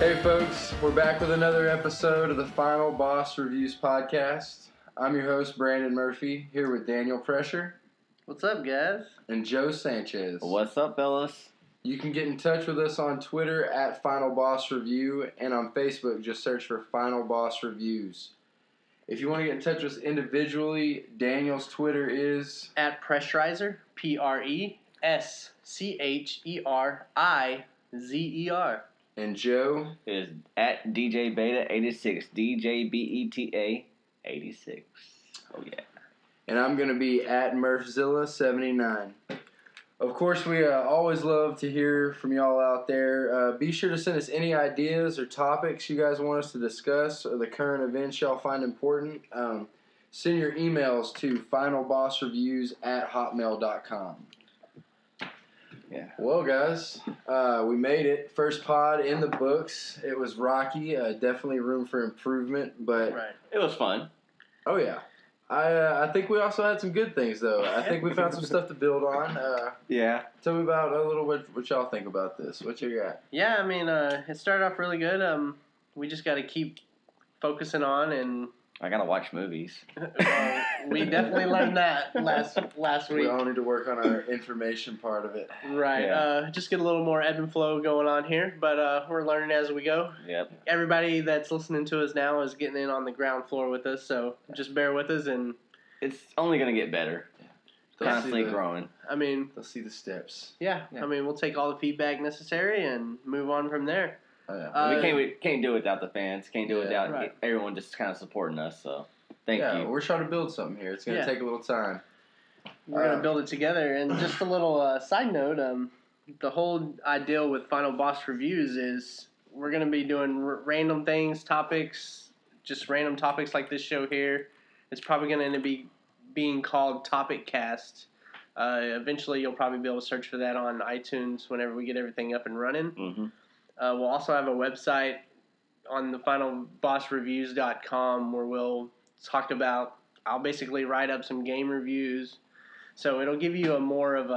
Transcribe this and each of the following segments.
Hey folks, we're back with another episode of the Final Boss Reviews podcast. I'm your host, Brandon Murphy, here with Daniel Pressure. What's up, guys? And Joe Sanchez. What's up, fellas? You can get in touch with us on Twitter at Final Boss Review, and on Facebook, just search for Final Boss Reviews. If you want to get in touch with us individually, Daniel's Twitter is At Pressurizer, PRESCHERIZER. And Joe is at DJ Beta 86, DJ BETA 86. Oh yeah. And I'm going to be at MurphZilla79. Of course, we always love to hear from y'all out there. Be sure to send us any ideas or topics you guys want us to discuss or the current events y'all find important. Send your emails to finalbossreviews@hotmail.com. Yeah. Well, guys, we made it. First pod in the books. It was rocky. Definitely room for improvement, but Right. It was fun. oh yeah. I think we also had some good things, though. I think we found some stuff to build on. Yeah. Tell me about a little bit what y'all think about this. What you got? Yeah, I mean, it started off really good. We just got to keep focusing on, and I gotta watch movies. we definitely learned that last week. We all need to work on our information part of it. Right. Yeah. Just get a little more ebb and flow going on here, but we're learning as we go. Yep. Everybody that's listening to us now is getting in on the ground floor with us, so just bear with us. And It's only gonna get better. They'll see Constantly the- growing. I mean, They'll see the steps. yeah, I mean, we'll take all the feedback necessary and move on from there. Oh, yeah. we can't do it without the fans. Can't do it without right. everyone just kind of supporting us. So thank you. We're trying to build something here. It's going to take a little time. We're going to build it together. And just a little side note, the whole idea with Final Boss Reviews is we're going to be doing random things, topics, just random topics like this show here. It's probably going to end up being called TopiCast. Eventually, you'll probably be able to search for that on iTunes whenever we get everything up and running. Mm-hmm. We'll also have a website on the finalbossreviews.com where we'll talk about, I'll basically write up some game reviews. So it'll give you a more of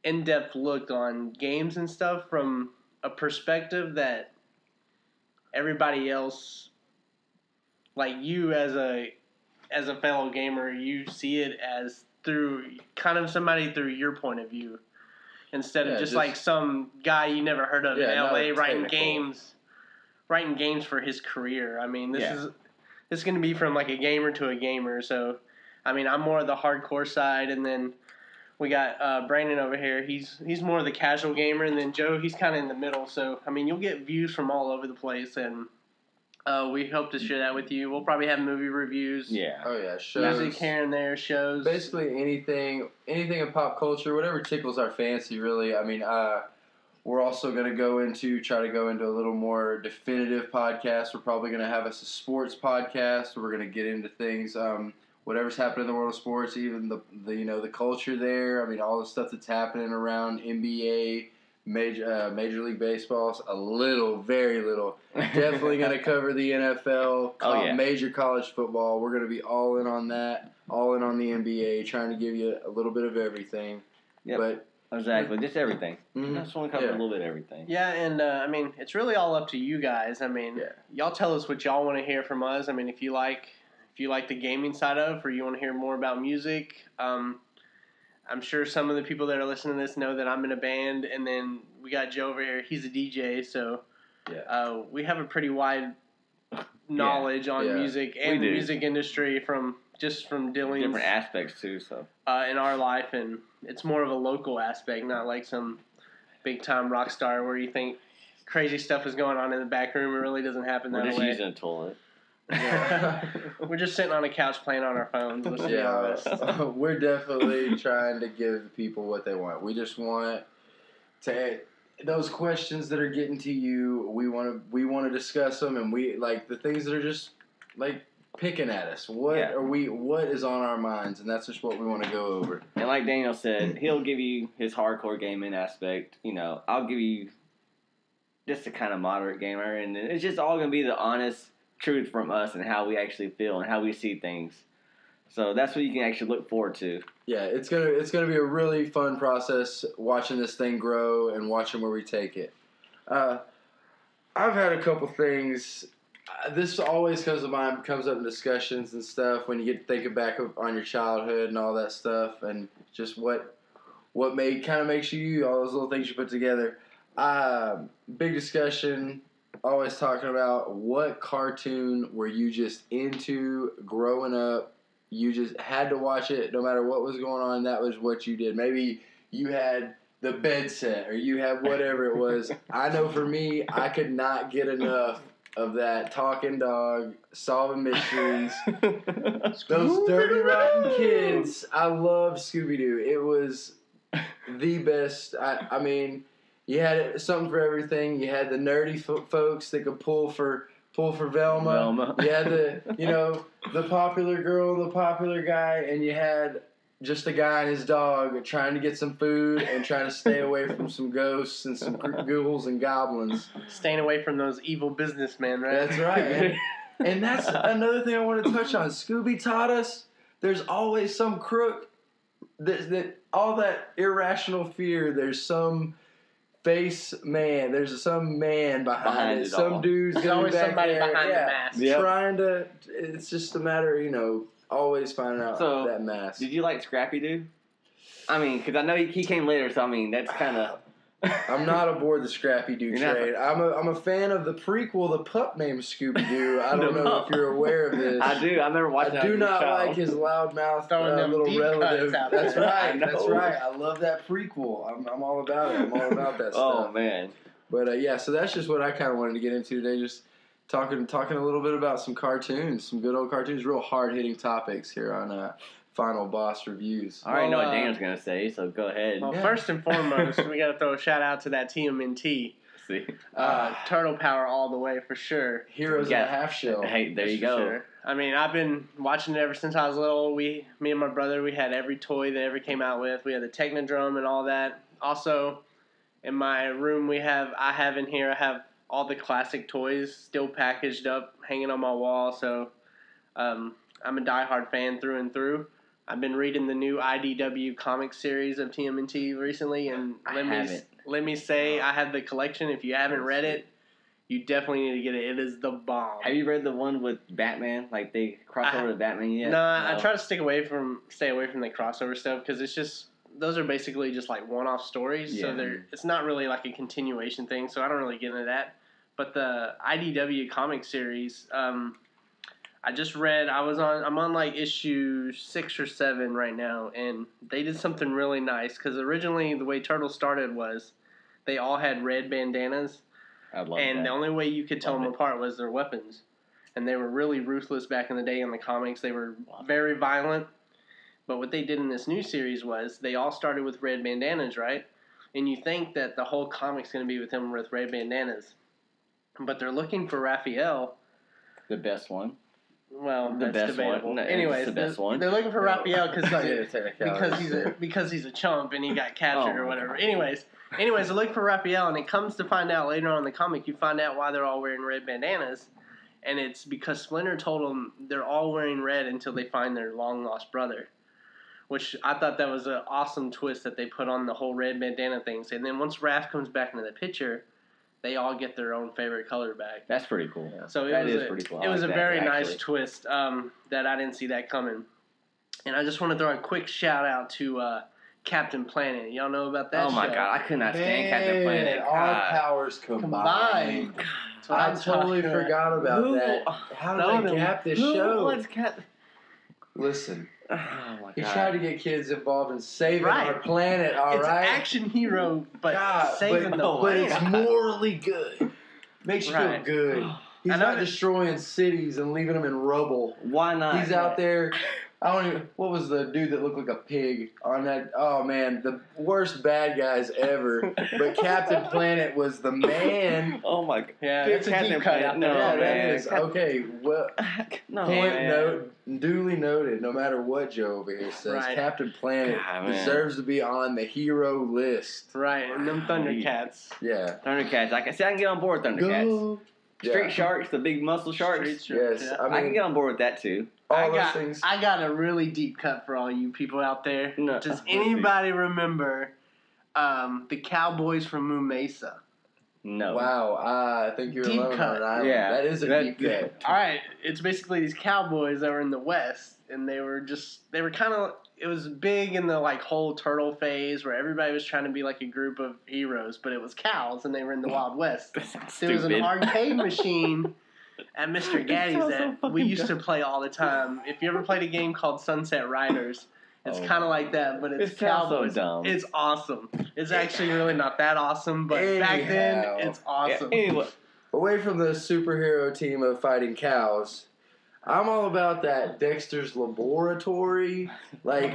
in-depth look on games and stuff from a perspective that everybody else, like you as a fellow gamer, you see it as through kind of somebody through your point of view. Instead of just like some guy you never heard of in LA writing games for his career. I mean, this is going to be from like a gamer to a gamer. So, I mean, I'm more of the hardcore side, and then we got Brandon over here. He's more of the casual gamer, and then Joe, he's kind of in the middle. So, I mean, you'll get views from all over the place, and we hope to share that with you. We'll probably have movie reviews. Yeah. Oh yeah, shows. Music here and there, shows. Basically anything in pop culture, whatever tickles our fancy, really. I mean, we're also going to try to go into a little more definitive podcast. We're probably going to have us a sports podcast. We're going to get into things, whatever's happening in the world of sports, even the culture there. I mean, all the stuff that's happening around NBA, Major League Baseball, very little. Definitely going to cover the NFL, major college football. We're going to be all in on that, all in on the NBA, trying to give you a little bit of everything. Yep. But Exactly, just everything. Mhm. I just want to cover a little bit of everything. Yeah, and I mean, it's really all up to you guys. I mean, y'all tell us what y'all want to hear from us. I mean, if you like the gaming side of, or you want to hear more about music, I'm sure some of the people that are listening to this know that I'm in a band, and then we got Joe over here. He's a DJ, so we have a pretty wide knowledge on music and the music industry from dealing different aspects too. So in our life, and it's more of a local aspect, not like some big time rock star where you think crazy stuff is going on in the back room. It really doesn't happen that way. We're just using a toilet. We're just sitting on a couch playing on our phones. We're definitely trying to give people what they want. We just want to those questions that are getting to you. We want to discuss them, and we like the things that are just like picking at us. What is on our minds, and that's just what we want to go over. And like Daniel said, he'll give you his hardcore gaming aspect. You know, I'll give you just a kind of moderate gamer, and it's just all gonna be the honest truth from us and how we actually feel and how we see things. So that's what you can actually look forward to. Yeah, it's gonna be a really fun process watching this thing grow and watching where we take it. I've had a couple things. This always comes up in discussions and stuff when you get thinking back on your childhood and all that stuff, and just what makes you, all those little things you put together. Big discussion. Always talking about what cartoon were you just into growing up. You just had to watch it no matter what was going on. That was what you did. Maybe you had the bed set or you had whatever it was. I know for me, I could not get enough of that talking dog, solving mysteries. Those dirty, rotten kids. I love Scooby-Doo. It was the best. I mean, you had something for everything. You had the nerdy folks that could pull for Velma. You had the popular girl and the popular guy, and you had just a guy and his dog trying to get some food and trying to stay away from some ghosts and some ghouls and goblins. Staying away from those evil businessmen, right? That's right. And that's another thing I want to touch on. Scooby taught us there's always some crook. That all that irrational fear, there's some face man. There's some man behind it. Some dude's there's always back somebody there, behind the mask. Trying to. It's just a matter of, always finding out that mask. Did you like Scrappy-Doo? I mean, because I know he came later, so I mean that's kind of. I'm not aboard the Scrappy-Doo train. I'm a fan of the prequel, The Pup Named Scooby-Doo. I don't know if you're aware of this. I do. I remember watching. I do not like his loudmouth little relative. That's right. That's right. I love that prequel. I'm all about it. I'm all about that stuff. Oh man. But so that's just what I kind of wanted to get into today. Just talking a little bit about some cartoons, some good old cartoons, real hard hitting topics here on Final Boss Reviews. I already know what Daniel's going to say, so go ahead. Well, first and foremost, we got to throw a shout out to that TMNT. See? Turtle Power all the way for sure. Heroes in a Half Shell. Hey, there you go. Sure. I mean, I've been watching it ever since I was little. Me and my brother, we had every toy that ever came out with. We had the Technodrome and all that. Also, in my room, I have all the classic toys still packaged up, hanging on my wall. So I'm a diehard fan through and through. I've been reading the new IDW comic series of TMNT recently, and let me say I have the collection. If you haven't read it, you definitely need to get it. It is the bomb. Have you read the one with Batman? Like they cross over to Batman yet? No, I try to stay away from the crossover stuff because it's just those are basically just like one-off stories. Yeah. So it's not really like a continuation thing. So I don't really get into that. But the IDW comic series. I just read. I'm on like issue 6 or 7 right now, and they did something really nice because originally the way Turtles started was they all had red bandanas, and the only way you could tell them apart was their weapons, and they were really ruthless back in the day in the comics. They were very violent, but what they did in this new series was they all started with red bandanas, right? And you think that the whole comic's going to be with them with red bandanas, but they're looking for Raphael, the best one. Well, that's debatable. No, anyways, the best one. They're looking for Raphael because he's a chump and he got captured or whatever. Anyways, they're looking for Raphael, and it comes to find out later on in the comic, you find out why they're all wearing red bandanas, and it's because Splinter told them they're all wearing red until they find their long lost brother. Which I thought that was an awesome twist that they put on the whole red bandana things. And then once Raph comes back into the picture, they all get their own favorite color back. That's pretty cool. Yeah. So it was pretty cool. It was a very nice twist that I didn't see that coming. And I just want to throw a quick shout out to Captain Planet. Y'all know about that show? Oh my God, I could not stand Captain Planet. All powers combined. I totally forgot about that. How did they cap this show? Listen. Oh my God. He tried to get kids involved in saving our planet, all right? It's an action hero, but saving the planet. But it's morally good. Makes you feel good. He's not destroying cities and leaving them in rubble. Why not? He's out there. What was the dude that looked like a pig on that? Oh, man, the worst bad guys ever. But Captain Planet was the man. Oh, my God. Yeah, it's a deep cut out there. Yeah, that is. Okay, well, duly noted, no matter what Joe over here says, Captain Planet deserves to be on the hero list. Right, and them Thundercats. Yeah. Thundercats. I can get on board with Thundercats. Street Sharks, the big muscle sharks. Yes. Yeah. I can get on board with that, too. I got a really deep cut for all you people out there. No, Does anybody remember the Cowboys from Moo Mesa? No. Wow, I think you're Deep alone cut. on an island. Yeah. That is a deep cut. All right, it's basically these cowboys that were in the West, and they were kind of, it was big in the like whole turtle phase where everybody was trying to be like a group of heroes, but it was cows, and they were in the Wild West. There was an arcade machine at Mr. Gaddy's that we used to play all the time. If you ever played a game called Sunset Riders, it's kind of like that, but it's cowboys. So dumb. It's awesome. It's actually really not that awesome, but back then, it's awesome. Yeah, anyway. Away from the superhero team of fighting cows, I'm all about that Dexter's Laboratory, like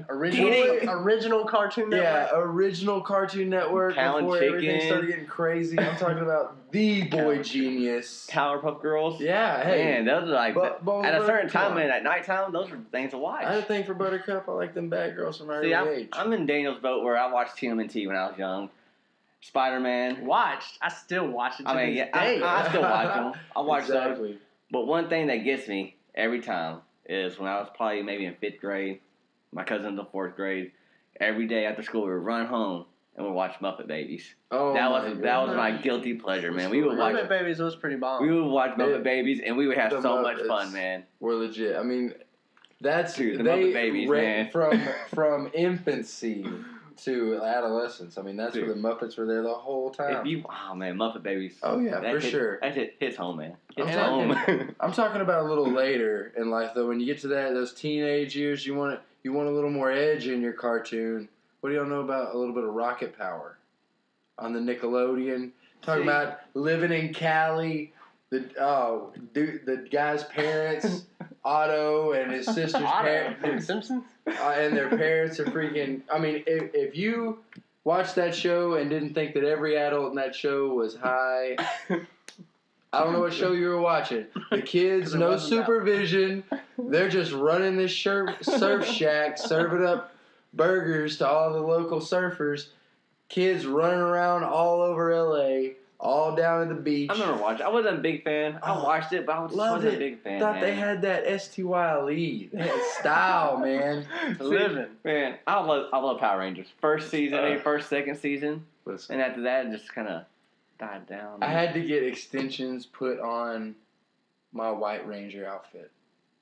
original Cartoon Network. Yeah, original Cartoon Network Cow and before Chicken. everything started getting crazy. I'm talking about the Boy Genius. Powerpuff Girls. Yeah, hey. Man, those are like, at a certain time, man, at nighttime, those are things to watch. I had a thing for Buttercup. I like them bad girls from early age. I'm in Daniel's boat where I watched TMNT when I was young. Spider-Man. I still watch it to this day. I still watch them. I watch exactly. those. But one thing that gets me every time is when I was probably maybe in 5th grade, my cousin's in 4th grade, every day after school we would run home and we'd watch Muppet Babies. Oh, that was my guilty pleasure, man. We would watch Muppet Babies was pretty bomb. We would watch Muppet Babies and we would have so much fun, man. We're legit. I mean, that's the Muppet Babies, man. From infancy to adolescence. I mean, that's where the Muppets were there the whole time. Muppet Babies. Oh yeah, for sure. That hits home, man. I'm talking about a little later in life though. When you get to those teenage years, you want a little more edge in your cartoon. What do y'all know about a little bit of Rocket Power on the Nickelodeon? Talking about living in Cali. The guy's parents, Otto, and his sister's parents. Simpsons? And their parents are freaking. I mean, if you watched that show and didn't think that every adult in that show was high, I don't know what show you were watching. The kids, no supervision. They're just running this surf shack, serving up burgers to all the local surfers. Kids running around all over LA. All down at the beach. I remember watching. I wasn't a big fan. I watched it, but I wasn't a big fan. Thought they had that STY lead. They had style, man. Living. Man, I love Power Rangers. First season, second season. Listen. And after that, it just kind of died down. I had to get extensions put on my White Ranger outfit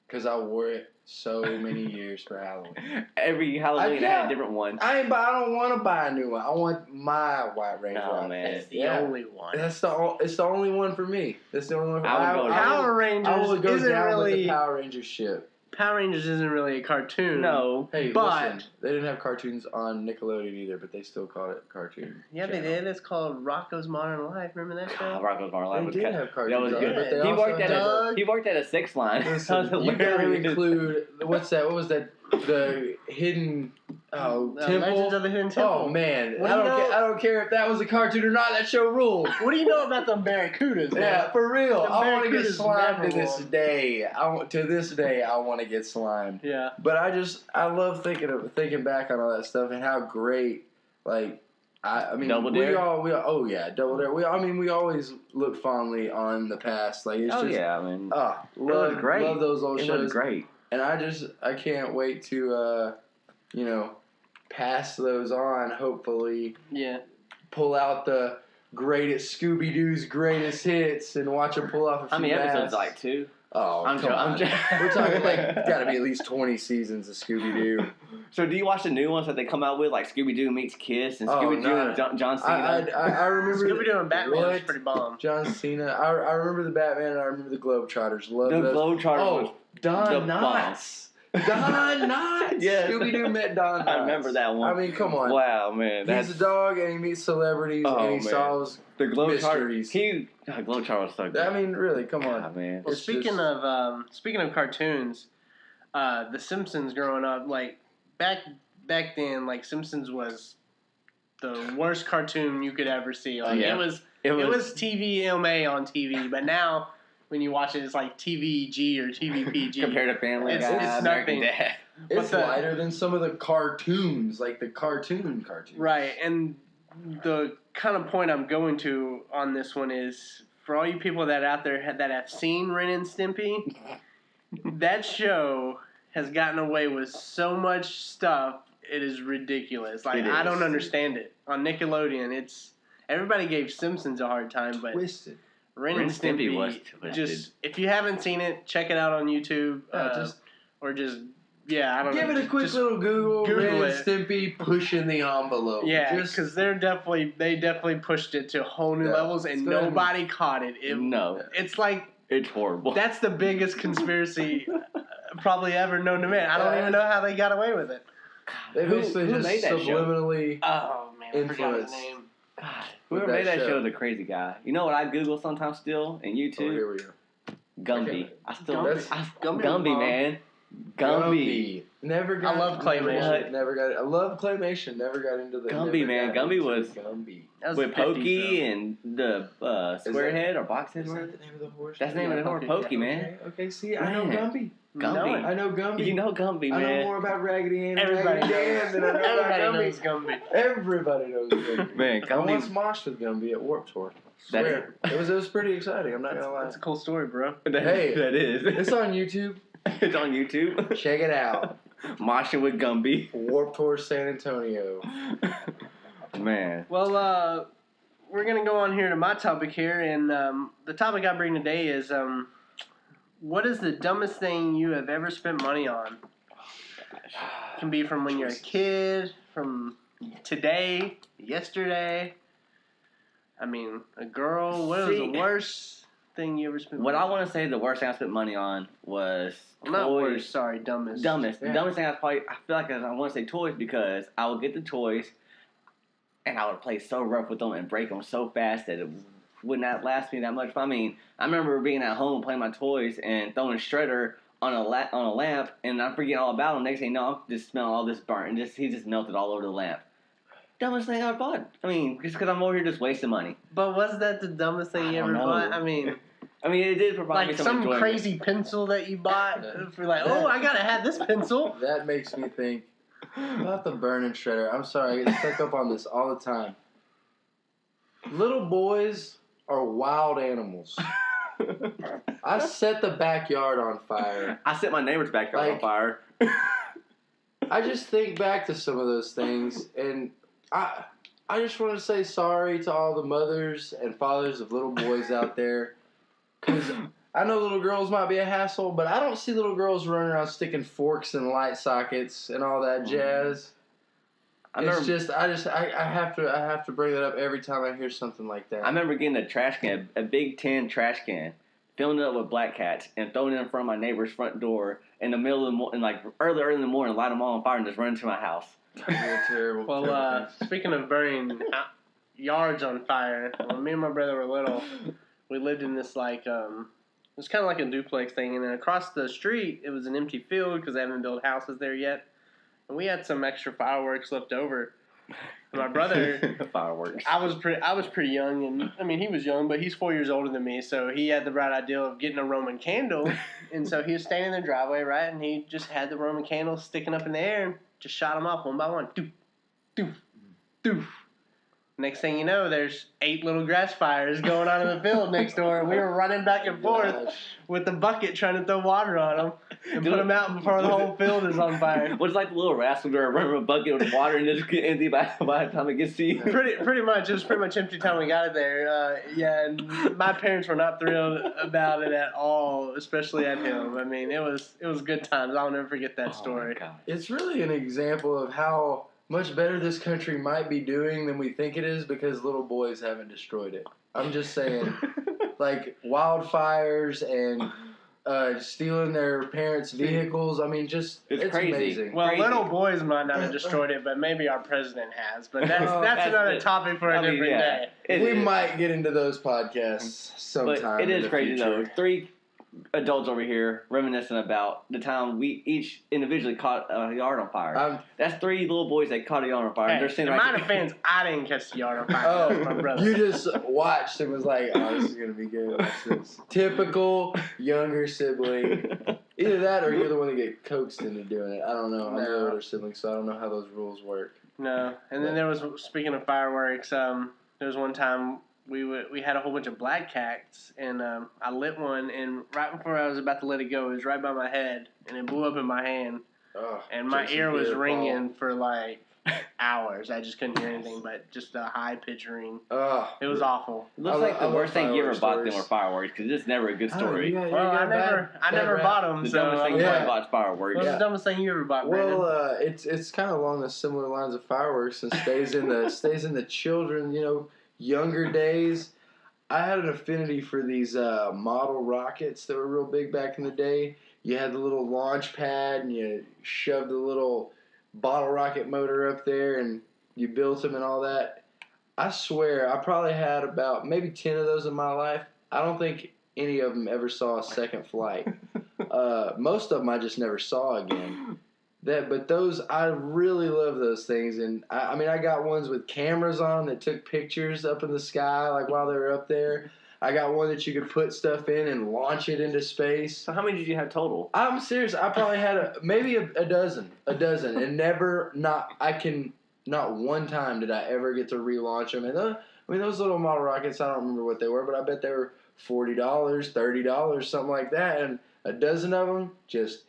because I wore it so many years for Halloween. Every Halloween, I had a different one. I don't want to buy a new one. I want my White Ranger outfit. Man. It's the only one. It's the only one for me. That's the only one for me. Power Rangers I would go down really, with the Power Ranger ship. Power Rangers isn't really a cartoon. No. Hey, but listen, they didn't have cartoons on Nickelodeon either, but they still called it cartoon. Yeah, channel. They did. It's called Rocko's Modern Life. Remember that show? Rocko's Modern Life. They did have cartoons. That was good. But they He worked at a 6 line. Listen, you gotta include what's that? What was that? The hidden temple. Legends of the Hidden Temple. Oh man, I don't care if that was a cartoon or not. That show ruled. What do you know about the Barracudas? Man? Yeah, for real. I want to get Barracudas slimed never to this won. day. To this day, I want to get slimed. Yeah. But I love thinking back on all that stuff and how great, like, I mean, Double Dare? oh yeah, Double Dare. We always look fondly on the past. Like, it's love great. Love those old It shows. was great. And I can't wait to, pass those on. Hopefully, pull out the greatest Scooby-Doo's greatest hits and watch them pull off a few. How many episodes? masks. Like 2. Oh, I'm joking. We're talking like got to be at least 20 seasons of Scooby-Doo. So do you watch the new ones that they come out with, like Scooby-Doo meets Kiss and Scooby-Doo and John Cena? I remember Scooby-Doo and Batman was pretty bomb. John Cena. I remember the Batman and I remember the Globetrotters. Love the those. Globetrotters was Don Knotts. Don Knotts. Yes. Scooby-Doo met Don Knotts. I remember that one. I mean, come on. Wow, man. He's a dog and he meets celebrities and he solves the mysteries. Globetrotter was so good. I mean, really, come on. God, man. Well, speaking of cartoons, The Simpsons growing up, like back then, like Simpsons was the worst cartoon you could ever see. Like it was TVMA on TV, but now when you watch it, it's like TVG or TVPG. Compared to Family Guy, it's American nothing. Dad. It's lighter than some of the cartoons, like the cartoons. Right, and the kind of point I'm going to on this one is for all you people that out there that have seen Ren and Stimpy, that show has gotten away with so much stuff. It is ridiculous. Like I don't understand it. On Nickelodeon, Everybody gave Simpsons a hard time, but Twisted. Ren and Stimpy was just if you haven't seen it, check it out on YouTube. I don't know. Give it a quick little Google. Ren and Stimpy pushing the envelope. Yeah, because they definitely pushed it to whole new levels, and nobody caught it. It's like it's horrible. That's the biggest conspiracy probably ever known to man. I don't even know how they got away with it. They basically just made that subliminally I forgot his name. God, whoever made that show is a crazy guy. You know what I Google sometimes still and YouTube? Oh, here we go. Gumby. Gumby, Gumby, man. Gumby. Never got. I love claymation. Never got it. I love claymation. Never got into the Gumby, man. Gumby was Gumby. with Pokey and the Squarehead or Boxhead. Is that the name of the horse? That's the name of the horse, Pokey, man. Okay, see, I know Gumby. Gumby. I know Gumby. You know Gumby, man. I know more about Raggedy Ann. Everybody knows Gumby. Everybody knows Gumby. Man, I once moshed with Gumby at Warped Tour. Swear. It was pretty exciting. I'm not gonna lie. That's a cool story, bro. Hey, that is. It's on YouTube. It's on YouTube. Check it out. Moshing with Gumby. Warped Tour San Antonio. Man. Well, we're going to go on here to my topic here, and the topic I bring today is what is the dumbest thing you have ever spent money on? It can be from when you're a kid, from today, yesterday. I mean, a girl. What is the worst thing you ever spent money on? What I want to say the worst thing I spent money on was toys. Not worst, sorry, dumbest. Dumbest. Yeah. The dumbest thing I feel like I want to say toys because I would get the toys and I would play so rough with them and break them so fast that it would not last me that much. I mean, I remember being at home playing my toys and throwing a shredder on a lamp and I'm forgetting all about them. Next thing you know, I'm just smelling all this burnt and he just melted all over the lamp. Dumbest thing I bought. I mean, just because I'm over here just wasting money. But was that the dumbest thing you ever bought? I mean, it did provide me some enjoyment. crazy pencil that you bought. For like, I gotta have this pencil. That makes me think about the burning shredder. I'm sorry, I get stuck up on this all the time. Little boys are wild animals. I set the backyard on fire. I set my neighbor's backyard on fire. I just think back to some of those things, and I just want to say sorry to all the mothers and fathers of little boys out there. Because I know little girls might be a hassle, but I don't see little girls running around sticking forks in light sockets and all that jazz. I have to bring that up every time I hear something like that. I remember getting a trash can, a big tin trash can, filling it up with black cats, and throwing it in front of my neighbor's front door in the middle of the morning, like early in the morning, light them all on fire, and just run to my house. Terrible. Well, speaking of burning yards on fire, when me and my brother were little, we lived in this it was kind of like a duplex thing, and then across the street it was an empty field because they haven't built houses there yet, and we had some extra fireworks left over. And my brother, fireworks. I was pretty young, and I mean he was young, but he's 4 years older than me, so he had the bright idea of getting a Roman candle, and so he was standing in the driveway, right, and he just had the Roman candle sticking up in the air and just shot them off one by one. Doof, doof, doof. Next thing you know, there's 8 little grass fires going on in the field next door, and we were running back and forth with the bucket trying to throw water on them and put them out before the whole field is on fire. Was like the little rascal girl running with a bucket with water and just get empty by the time it gets to you? Pretty much. It was pretty much empty time we got it there. And my parents were not thrilled about it at all, especially at him. I mean, it was good times. I'll never forget that story. It's really an example of how much better this country might be doing than we think it is because little boys haven't destroyed it. I'm just saying, like wildfires and stealing their parents' vehicles. I mean, it's crazy. Amazing. Well, Crazy. little boys might not have destroyed it, but maybe our president has. But that's another topic for a different day. We might get into those podcasts sometime. But it is crazy future. though. 3 adults over here reminiscing about the time we each individually caught a yard on fire. That's 3 little boys that caught a yard on fire. Hey, and they're sitting in right my defense, I didn't catch the yard on fire. That was my brother. You just watched and was like, "Oh, this is gonna be good." Watch this. Typical younger sibling. Either that, or you're the one that get coaxed into doing it. I don't know. I'm the older sibling, so I don't know how those rules work. No, and then there was, speaking of fireworks, there was one time we had a whole bunch of black cats, and I lit one, and right before I was about to let it go, it was right by my head, and it blew up in my hand, and my ear was ringing for like hours. I just couldn't hear anything but just a high pitch ring. It was awful. It looks like the worst thing you ever bought them were fireworks because it's never a good story. Well, I never bought them. The So dumbest thing you ever bought is fireworks. What's the dumbest thing you ever bought, Brandon? Well, it's kind of along the similar lines of fireworks and stays in the children, younger days. I had an affinity for these model rockets that were real big back in the day. You had the little launch pad and you shoved the little bottle rocket motor up there and you built them and all that. I swear, I probably had about maybe 10 of those in my life. I don't think any of them ever saw a second flight. Most of them I just never saw again. But those, I really love those things. And I mean, I got ones with cameras on that took pictures up in the sky, like while they were up there. I got one that you could put stuff in and launch it into space. So how many did you have total? I'm serious. I probably had maybe a dozen, and not one time did I ever get to relaunch them. And those little model rockets, I don't remember what they were, but I bet they were $40, $30, something like that. And a dozen of them, just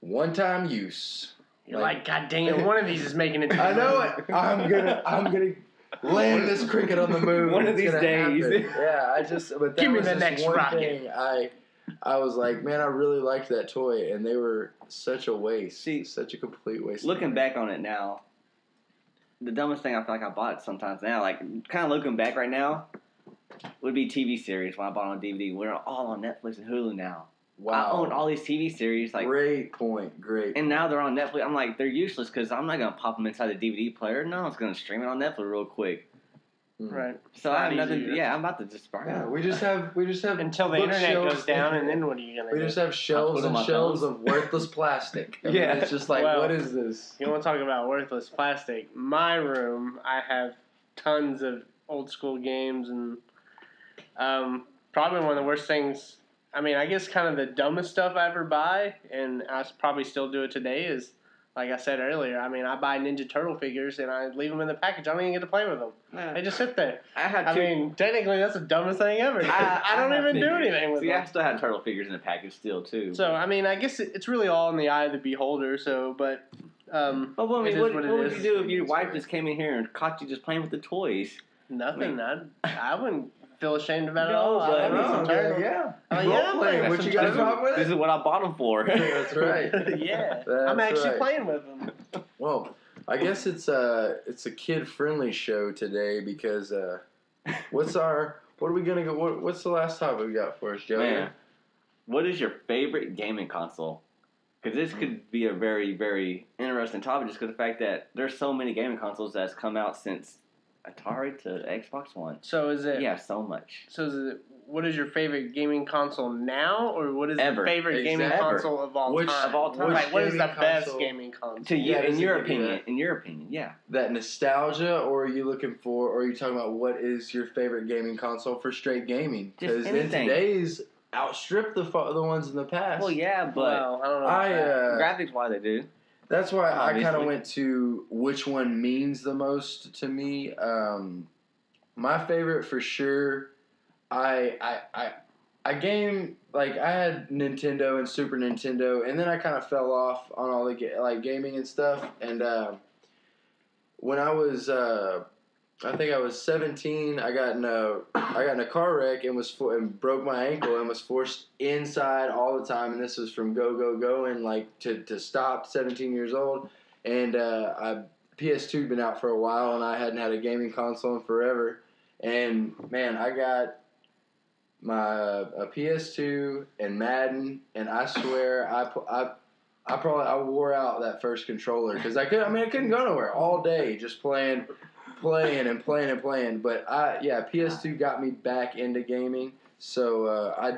one-time use. You're like, God dang it, one of these is making it. I know it. I'm gonna land this cricket on the moon. One of these days. Yeah, but that Give me was the just next one rocket. thing I was like, man, I really liked that toy, and they were such a waste. See, such a complete waste. Looking back on it now, the dumbest thing I feel like I bought sometimes now, like kind of looking back right now, would be TV series when I bought on DVD. We're all on Netflix and Hulu now. Wow. I own all these TV series, like great point, great. And now they're on Netflix. I'm like, they're useless because I'm not gonna pop them inside the DVD player. No, it's gonna stream it on Netflix real quick. Right. So I have Not nothing. easier. Yeah, I'm about to just buy Yeah, it. we just have Until the internet goes down, and then what are you gonna do? we just have shelves and shelves of worthless plastic. I mean, Yeah. it's just like, Well, what is this? You want to talk about worthless plastic? My room, I have tons of old school games, and probably one of the worst things. I mean, I guess kind of the dumbest stuff I ever buy, and I probably still do it today, is, like I said earlier, I mean, I buy Ninja Turtle figures, and I leave them in the package. I don't even get to play with them. They just sit there. I mean, technically, that's the dumbest thing ever. I don't even do anything with them. I still have turtle figures in the package still, too. So, I mean, I guess it's really all in the eye of the beholder, but... Well, I mean, what would you do if your wife just came in here and caught you just playing with the toys? Nothing. I wouldn't feel ashamed about it No, all. but I mean, some turtles. Yeah. I'm like, Role playing. What you got a problem with? This is what I bought them for. That's right. Yeah. That's I'm actually right. playing with them. Well, I guess it's a kid friendly show today because what are we gonna go? What's the last topic we got for us, Joe? Man, what is your favorite gaming console? Because this could be a very, very interesting topic just because of the fact that there's so many gaming consoles that's come out since Atari to Xbox One. So is it? Yeah, so much. So is it? What is your favorite gaming console now, or what is Ever. the favorite gaming Exactly. console of all time? Of all time. Like, what is the gaming best console? gaming console? To you, Yeah, in does your it give you opinion, that? yeah. That nostalgia, or are you looking for, or are you talking about what is your favorite gaming console for straight gaming? Just Because in anything. today's outstrip the ones in the past. Well, yeah, but Well, I don't know. About that. graphics wise they do. That's why I kind Obviously. of went to which one means the most to me. My favorite for sure. I game, like, I had Nintendo and Super Nintendo, and then I kind of fell off on all the gaming and stuff. And when I was, I think I was 17, I got in a car wreck and broke my ankle and was forced inside all the time. And this was from go and like to stop. 17 years old, and PS2 had been out for a while, and I hadn't had a gaming console in forever. And man, I got my a PS2 and Madden, and I swear I wore out that first controller because I couldn't go nowhere all day just playing. But PS2 got me back into gaming, so I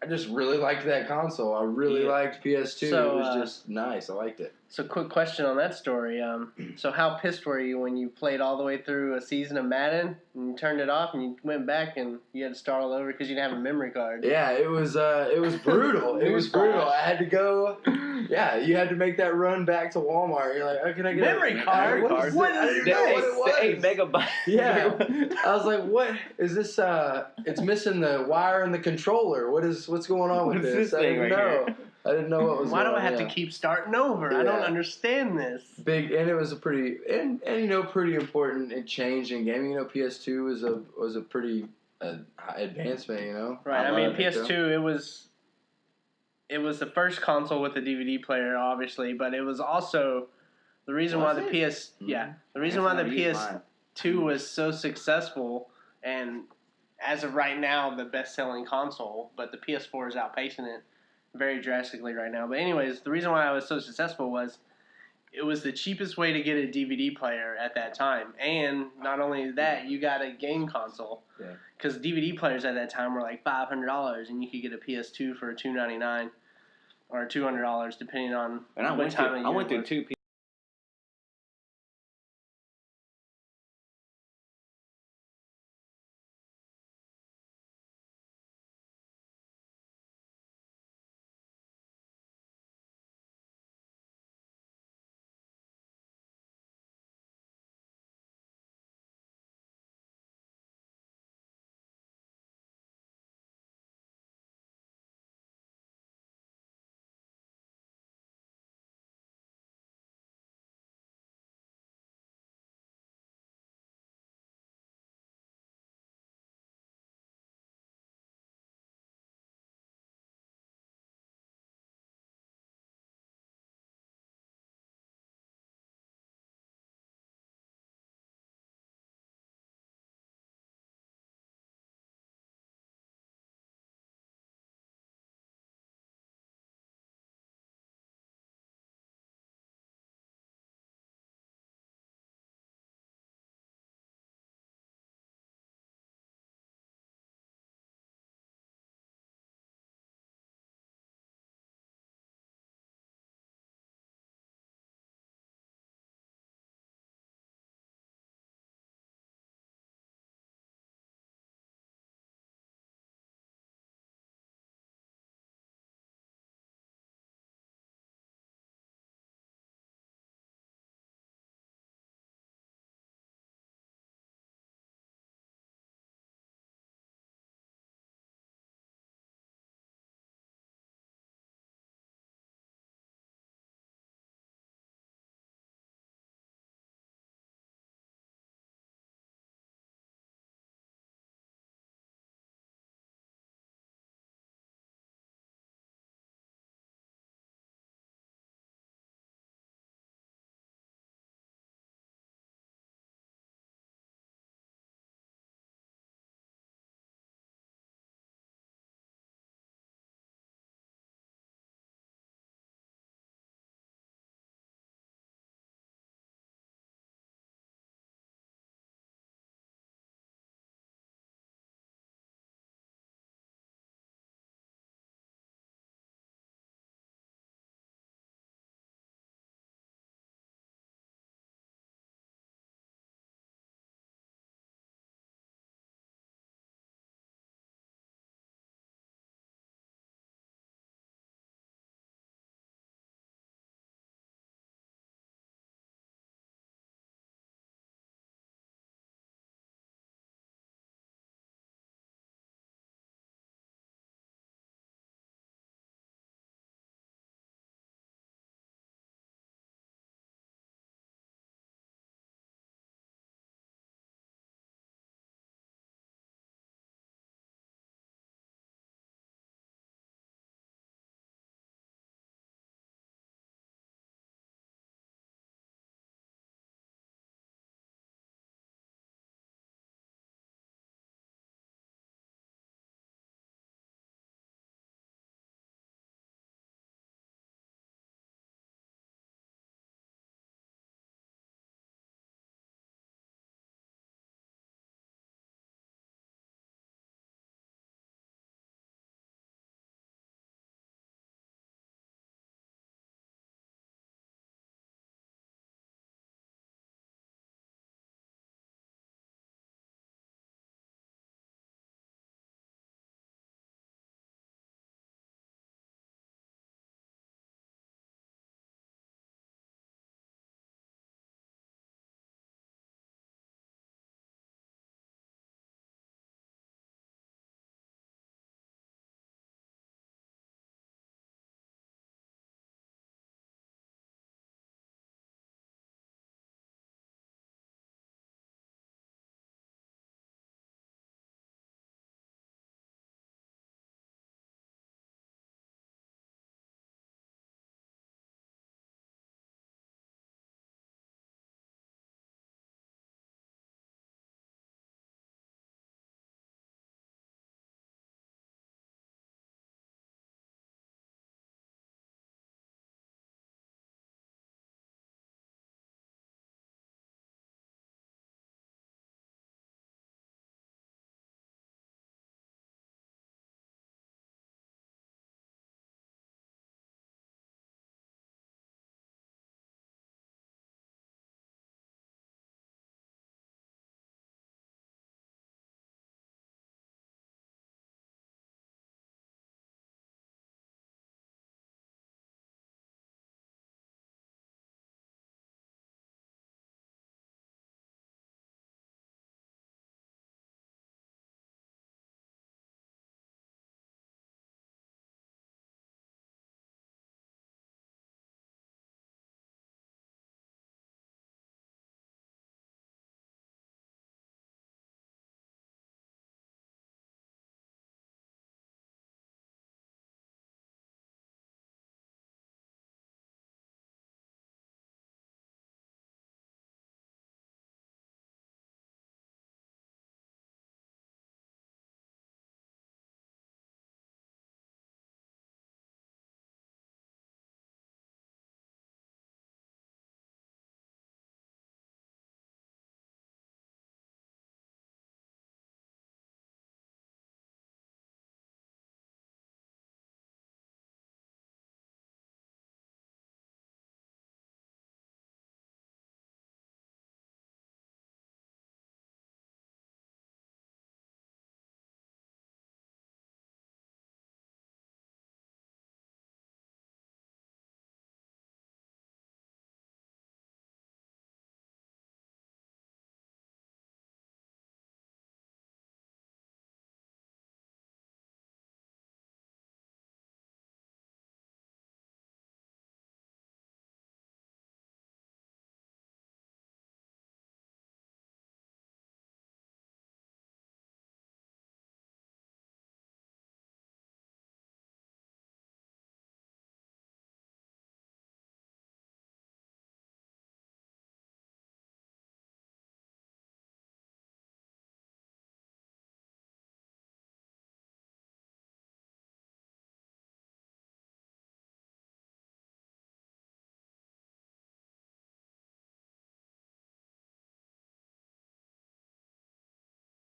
just really liked that console. I really liked PS2. So, it was just nice. I liked it. So, quick question on that story. So, how pissed were you when you played all the way through a season of Madden and you turned it off and you went back and you had to start all over because you didn't have a memory card? Yeah, it was brutal. It was brutal. I had to go. Yeah, you had to make that run back to Walmart. You're like, oh, can I get Memory a card? What is What it? I is didn't know what it was. The 8 megabytes. Yeah, I was like, "What is this? It's missing the wire and the controller. What's going on with What's this? this I thing didn't right know." here? I didn't know what was Why going do I on. have to keep starting over? I don't understand this. Big, and it was a pretty pretty important change in gaming. PS2 was a pretty advancement. Right. I mean, PS2 it was the first console with a DVD player, obviously, but it was also the reason why the PS2 was so successful, and as of right now, the best-selling console. But the PS4 is outpacing it very drastically right now. But anyways, the reason why I was so successful was it was the cheapest way to get a DVD player at that time, and not only that, you got a game console. Yeah. Because DVD players at that time were like $500, and you could get a PS2 for $299 or $200, depending on what time of year. I went through two